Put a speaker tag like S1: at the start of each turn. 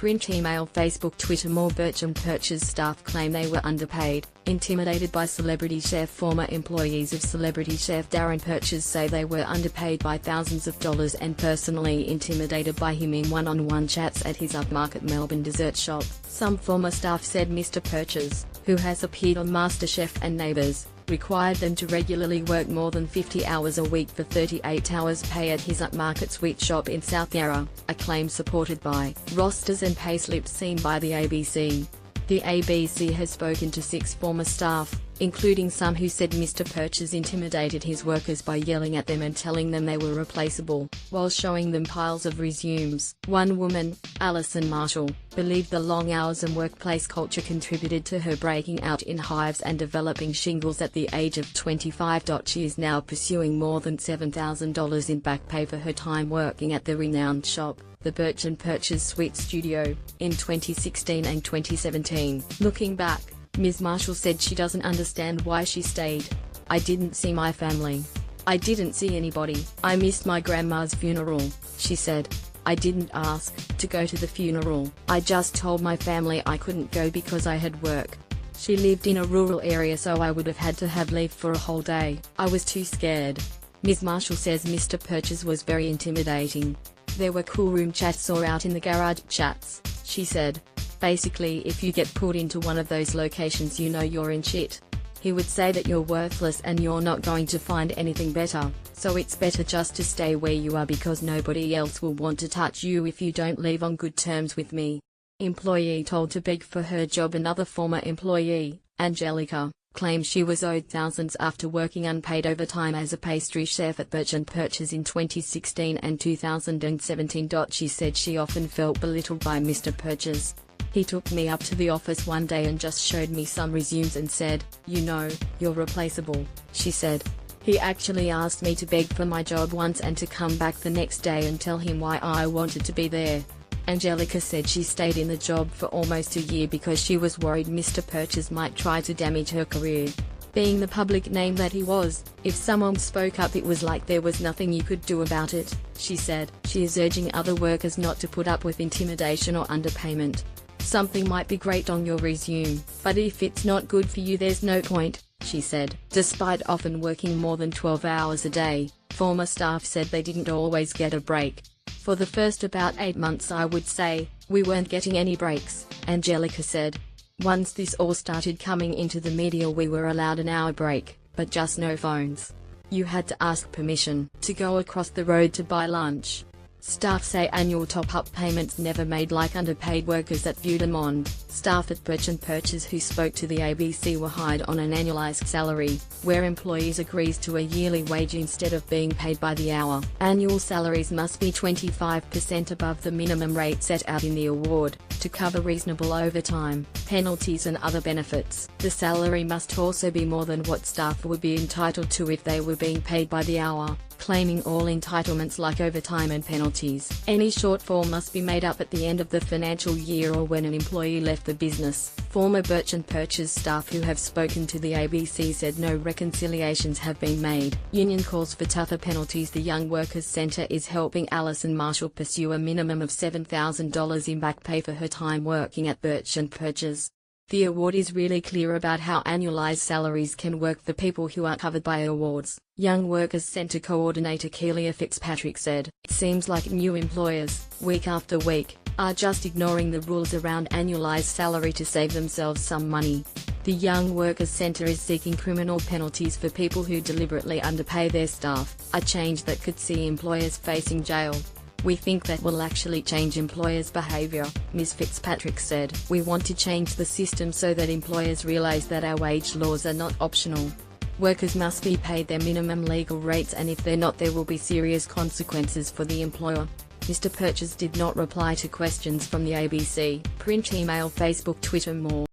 S1: Print, email, Facebook, Twitter. More Burch and Purchase staff claim they were underpaid, intimidated by celebrity chef. Former employees of celebrity chef Darren Purchase say they were underpaid by thousands of dollars and personally intimidated by him in one-on-one chats at his upmarket Melbourne dessert shop. Some former staff said Mr. Purchase, who has appeared on MasterChef and Neighbours, required them to regularly work more than 50 hours a week for 38 hours pay at his upmarket sweet shop in South Yarra, a claim supported by rosters and payslips seen by the ABC. The ABC has spoken to 6 former staff, including some who said Mr. Purchase intimidated his workers by yelling at them and telling them they were replaceable, while showing them piles of resumes. One woman, Alison Marshall, believed the long hours and workplace culture contributed to her breaking out in hives and developing shingles at the age of 25. She is now pursuing more than $7,000 in back pay for her time working at the renowned shop, the Burch and Purchase Sweet Studio, in 2016 and 2017. Looking back, Ms. Marshall said she doesn't understand why she stayed. "I didn't see my family. I didn't see anybody. I missed my grandma's funeral," she said. "I didn't ask to go to the funeral. I just told my family I couldn't go because I had work." She lived in a rural area, so I would have had to have leave for a whole day. "I was too scared." Ms. Marshall says Mr. Purchase was very intimidating. "There were cool room chats or out in the garage chats," she said. "Basically, if you get put into one of those locations, you know you're in shit. He would say that you're worthless and you're not going to find anything better, so it's better just to stay where you are because nobody else will want to touch you if you don't leave on good terms with me." Employee told to beg for her job. Another former employee, Angelica, claims she was owed thousands after working unpaid overtime as a pastry chef at Burch and Purchase in 2016 and 2017. She said she often felt belittled by Mr. Purchase. "He took me up to the office one day and just showed me some resumes and said, 'You know, you're replaceable,'" she said. "He actually asked me to beg for my job once and to come back the next day and tell him why I wanted to be there." Angelica said she stayed in the job for almost a year because she was worried Mr. Purchase might try to damage her career. Being the public name that he was, if someone spoke up it was like there was nothing you could do about it, she said. She is urging other workers not to put up with intimidation or underpayment. "Something might be great on your resume, but if it's not good for you there's no point," she said. Despite often working more than 12 hours a day, former staff said they didn't always get a break. "For the first about 8 months I would say, we weren't getting any breaks," Angelica said. "Once this all started coming into the media we were allowed an hour break, but just no phones. You had to ask permission to go across the road to buy lunch." Staff say annual top-up payments never made like underpaid workers at Viewdemont. Staff at Burch and Purchase who spoke to the ABC were hired on an annualized salary, where employees agrees to a yearly wage instead of being paid by the hour. Annual salaries must be 25% above the minimum rate set out in the award, to cover reasonable overtime, penalties and other benefits. The salary must also be more than what staff would be entitled to if they were being paid by the hour, claiming all entitlements like overtime and penalties. Any shortfall must be made up at the end of the financial year or when an employee left the business. Former Burch and Purchase staff who have spoken to the ABC said no reconciliations have been made. Union calls for tougher penalties. The Young Workers Centre is helping Alison Marshall pursue a minimum of $7,000 in back pay for her time working at Burch and Purchase. The award is really clear about how annualized salaries can work for people who are covered by awards, Young Workers Centre coordinator Keelia Fitzpatrick said. "It seems like new employers, week after week, are just ignoring the rules around annualized salary to save themselves some money." The Young Workers Centre is seeking criminal penalties for people who deliberately underpay their staff, a change that could see employers facing jail. "We think that will actually change employers' behavior," Ms. Fitzpatrick said. "We want to change the system so that employers realize that our wage laws are not optional. Workers must be paid their minimum legal rates, and if they're not there will be serious consequences for the employer." Mr. Purchase did not reply to questions from the ABC. Print, email, Facebook, Twitter. More